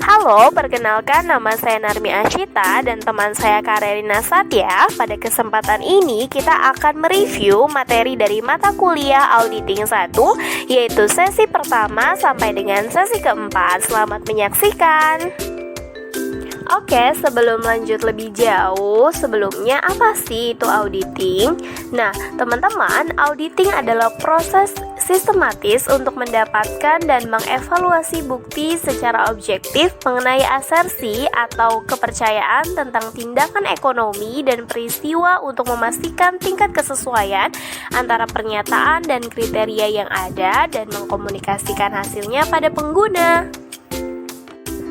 Halo, perkenalkan nama saya Narmi Ashita dan teman saya Karerina Satya. Pada kesempatan ini kita akan mereview materi dari mata kuliah Auditing 1, yaitu sesi pertama sampai dengan sesi keempat. Selamat menyaksikan. Oke, sebelum lanjut lebih jauh, sebelumnya apa sih itu auditing? Nah, teman-teman, auditing adalah proses sistematis untuk mendapatkan dan mengevaluasi bukti secara objektif mengenai asersi atau kepercayaan tentang tindakan ekonomi dan peristiwa untuk memastikan tingkat kesesuaian antara pernyataan dan kriteria yang ada dan mengkomunikasikan hasilnya pada pengguna.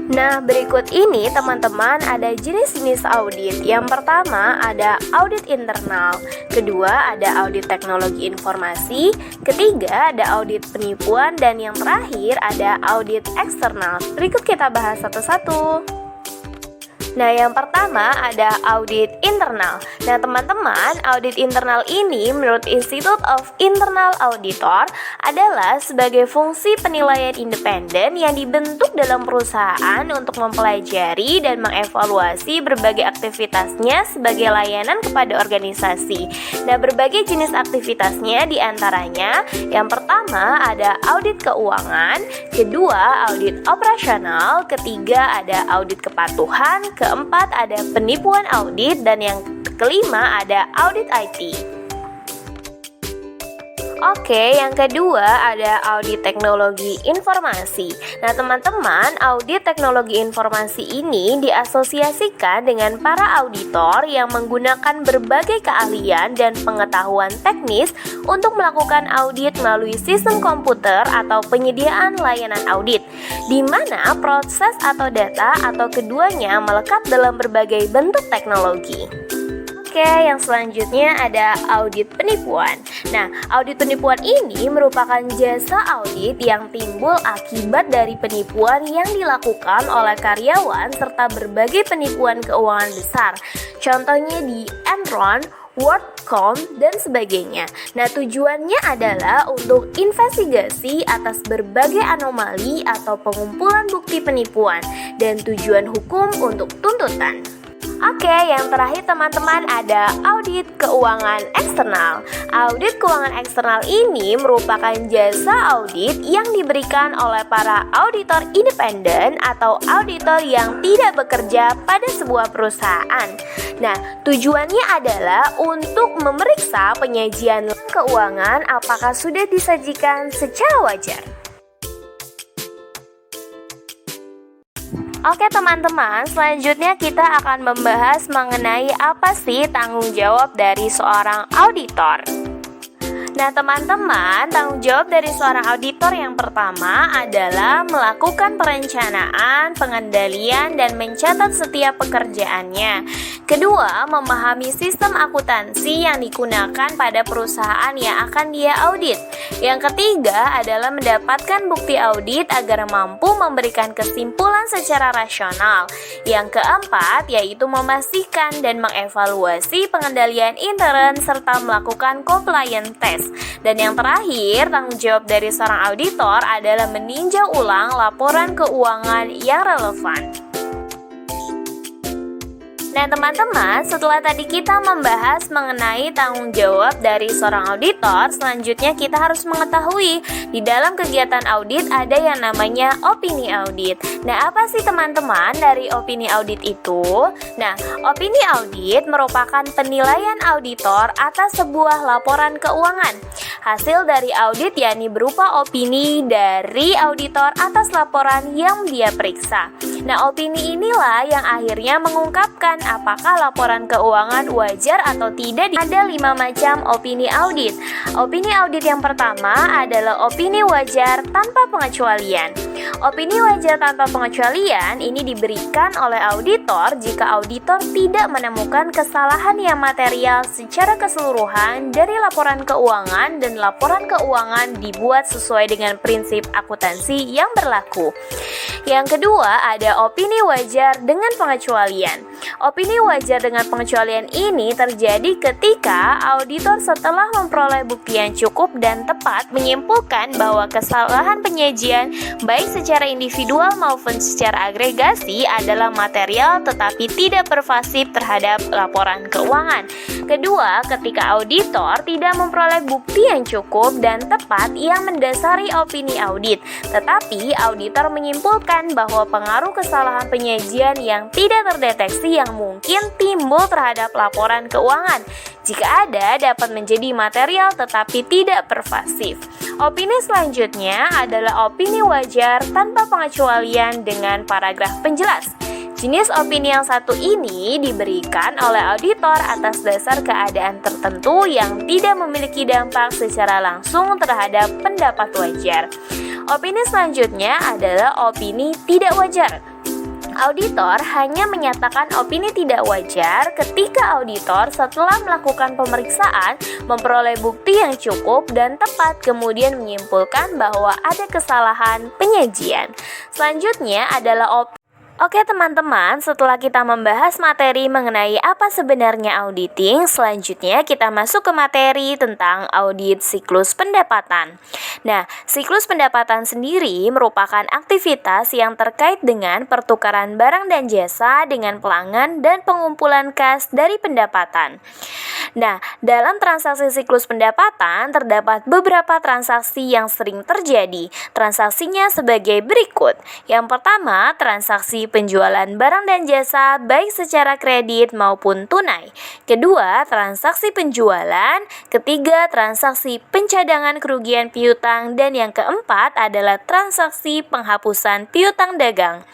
Nah, berikut ini teman-teman ada jenis-jenis audit. Yang pertama ada audit internal, kedua ada audit teknologi informasi, ketiga ada audit penipuan, dan yang terakhir ada audit eksternal. Berikut kita bahas satu-satu. Nah, yang pertama ada audit internal. Nah, teman-teman, audit internal ini menurut Institute of Internal Auditor adalah sebagai fungsi penilaian independen yang dibentuk dalam perusahaan untuk mempelajari dan mengevaluasi berbagai aktivitasnya sebagai layanan kepada organisasi. Nah, berbagai jenis aktivitasnya diantaranya yang pertama ada audit keuangan, kedua audit operasional, ketiga ada audit kepatuhan, keempat ada penipuan audit, dan yang kelima ada audit IT. Oke, yang kedua ada audit teknologi informasi. Nah, teman-teman, audit teknologi informasi ini diasosiasikan dengan para auditor yang menggunakan berbagai keahlian dan pengetahuan teknis untuk melakukan audit melalui sistem komputer atau penyediaan layanan audit, di mana proses atau data atau keduanya melekat dalam berbagai bentuk teknologi. Oke, yang selanjutnya ada audit penipuan. Nah, audit penipuan ini merupakan jasa audit yang timbul akibat dari penipuan yang dilakukan oleh karyawan serta berbagai penipuan keuangan besar. Contohnya di Enron, WorldCom, dan sebagainya. Nah, tujuannya adalah untuk investigasi atas berbagai anomali atau pengumpulan bukti penipuan dan tujuan hukum untuk tuntutan. Oke, yang terakhir teman-teman ada audit keuangan eksternal. Audit keuangan eksternal ini merupakan jasa audit yang diberikan oleh para auditor independen atau auditor yang tidak bekerja pada sebuah perusahaan. Nah, tujuannya adalah untuk memeriksa penyajian keuangan apakah sudah disajikan secara wajar. Oke teman-teman, selanjutnya kita akan membahas mengenai apa sih tanggung jawab dari seorang auditor. Nah teman-teman, tanggung jawab dari seorang auditor yang pertama adalah melakukan perencanaan, pengendalian, dan mencatat setiap pekerjaannya. Kedua, memahami sistem akuntansi yang digunakan pada perusahaan yang akan dia audit. Yang ketiga adalah mendapatkan bukti audit agar mampu memberikan kesimpulan secara rasional. Yang keempat yaitu memastikan dan mengevaluasi pengendalian intern serta melakukan compliance test. Dan yang terakhir, tanggung jawab dari seorang auditor adalah meninjau ulang laporan keuangan yang relevan. Nah teman-teman, setelah tadi kita membahas mengenai tanggung jawab dari seorang auditor, selanjutnya kita harus mengetahui di dalam kegiatan audit ada yang namanya opini audit. Nah, apa sih teman-teman dari opini audit itu? Nah, opini audit merupakan penilaian auditor atas sebuah laporan keuangan. Hasil dari audit yakni berupa opini dari auditor atas laporan yang dia periksa. Nah, opini inilah yang akhirnya mengungkapkan apakah laporan keuangan wajar atau tidak. Ada 5 macam opini audit. Opini audit yang pertama adalah opini wajar tanpa pengecualian. Opini wajar tanpa pengecualian ini diberikan oleh auditor jika auditor tidak menemukan kesalahan yang material secara keseluruhan dari laporan keuangan dan laporan keuangan dibuat sesuai dengan prinsip akuntansi yang berlaku. Yang kedua ada opini wajar dengan pengecualian. Opini wajar dengan pengecualian ini terjadi ketika auditor setelah memperoleh bukti yang cukup dan tepat menyimpulkan bahwa kesalahan penyajian baik secara individual maupun secara agregasi adalah material tetapi tidak pervasif terhadap laporan keuangan. Kedua, ketika auditor tidak memperoleh bukti yang cukup dan tepat yang mendasari opini audit, tetapi auditor menyimpulkan bahwa pengaruh kesalahan penyajian yang tidak terdeteksi yang mungkin timbul terhadap laporan keuangan, jika ada, dapat menjadi material tetapi tidak pervasif. Opini selanjutnya adalah opini wajar tanpa pengecualian dengan paragraf penjelas. Jenis opini yang satu ini diberikan oleh auditor atas dasar keadaan tertentu yang tidak memiliki dampak secara langsung terhadap pendapat wajar. Opini selanjutnya adalah opini tidak wajar. Auditor hanya menyatakan opini tidak wajar ketika auditor setelah melakukan pemeriksaan memperoleh bukti yang cukup dan tepat kemudian menyimpulkan bahwa ada kesalahan penyajian. Selanjutnya adalah Oke teman-teman, setelah kita membahas materi mengenai apa sebenarnya auditing, selanjutnya kita masuk ke materi tentang audit siklus pendapatan. Nah, siklus pendapatan sendiri merupakan aktivitas yang terkait dengan pertukaran barang dan jasa dengan pelanggan dan pengumpulan kas dari pendapatan. Nah, dalam transaksi siklus pendapatan terdapat beberapa transaksi yang sering terjadi. Transaksinya sebagai berikut. Yang pertama, transaksi penjualan barang dan jasa baik secara kredit maupun tunai. Kedua, transaksi penjualan. Ketiga, transaksi pencadangan kerugian piutang. Dan yang keempat adalah transaksi penghapusan piutang dagang.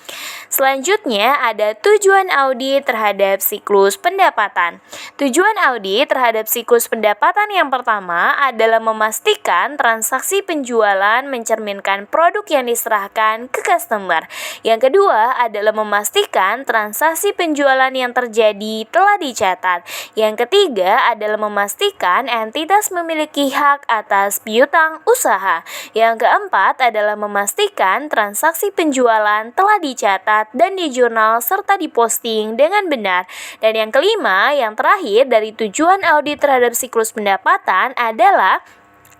Selanjutnya ada tujuan audit terhadap siklus pendapatan. Tujuan audit terhadap siklus pendapatan yang pertama adalah memastikan transaksi penjualan mencerminkan produk yang diserahkan ke customer. Yang kedua adalah memastikan transaksi penjualan yang terjadi telah dicatat. Yang ketiga adalah memastikan entitas memiliki hak atas piutang usaha. Yang keempat adalah memastikan transaksi penjualan telah dicatat dan di jurnal serta diposting dengan benar. Dan yang kelima, yang terakhir dari tujuan audit terhadap siklus pendapatan adalah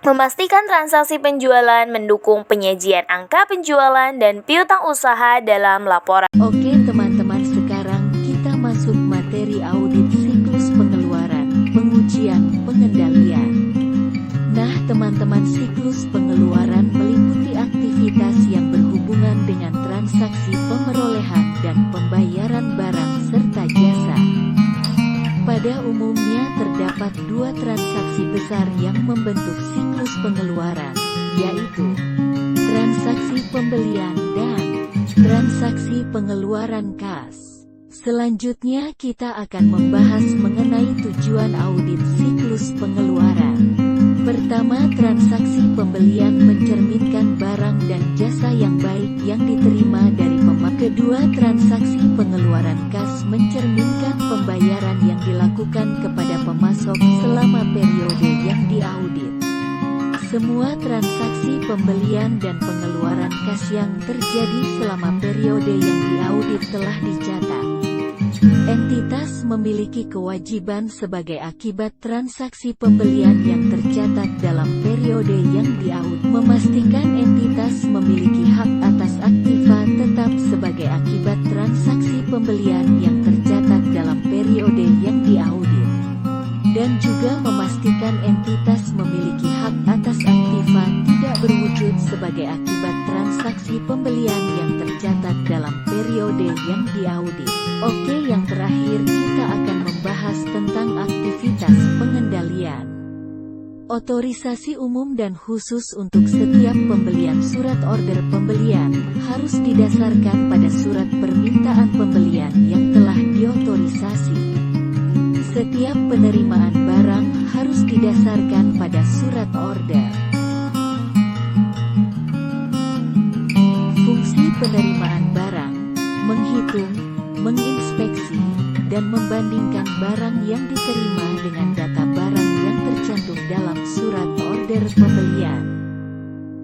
memastikan transaksi penjualan mendukung penyajian angka penjualan dan piutang usaha dalam laporan. Oke teman-teman, sekarang kita masuk materi audit siklus pengeluaran, pengujian, pengendalian. Nah teman-teman, siklus pengeluaran meliputi aktivitas yang berhubungan dengan transaksi pemerolehan dan pembayaran barang serta jasa. Pada umumnya terdapat dua transaksi besar yang membentuk siklus pengeluaran, yaitu transaksi pembelian dan transaksi pengeluaran kas. Selanjutnya kita akan membahas mengenai tujuan audit siklus pengeluaran. Pertama, transaksi pembelian mencerminkan barang dan jasa yang baik yang diterima dari pemakai. Kedua, transaksi pengeluaran kas mencerminkan pembayaran yang dilakukan kepada pemasok selama periode yang diaudit. Semua transaksi pembelian dan pengeluaran kas yang terjadi selama periode yang diaudit telah dicatat. Entitas memiliki kewajiban sebagai akibat transaksi pembelian yang tercatat dalam periode yang diaudit. Memastikan entitas memiliki hak atas aktiva tetap sebagai akibat transaksi pembelian yang tercatat dalam periode yang diaudit. Dan juga memastikan entitas memiliki hak atas aktiva tidak berwujud sebagai akibat transaksi pembelian yang tercatat dalam periode yang diaudit. Oke, yang terakhir kita akan membahas tentang aktivitas pengendalian. Otorisasi umum dan khusus untuk setiap pembelian. Surat order pembelian harus didasarkan pada surat permintaan pembelian yang telah diotorisasi. Setiap penerimaan barang harus didasarkan pada surat order. Fungsi penerimaan barang: menghitung, menginspeksi, dan membandingkan barang yang diterima dengan data barang yang tercantum dalam surat order pembelian.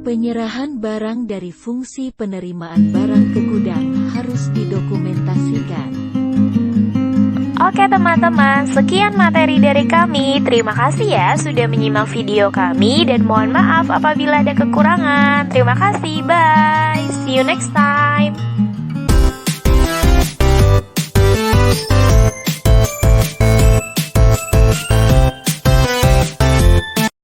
Penyerahan barang dari fungsi penerimaan barang ke gudang harus didokumentasikan. Oke teman-teman, sekian materi dari kami. Terima kasih ya sudah menyimak video kami dan mohon maaf apabila ada kekurangan. Terima kasih, bye. See you next time.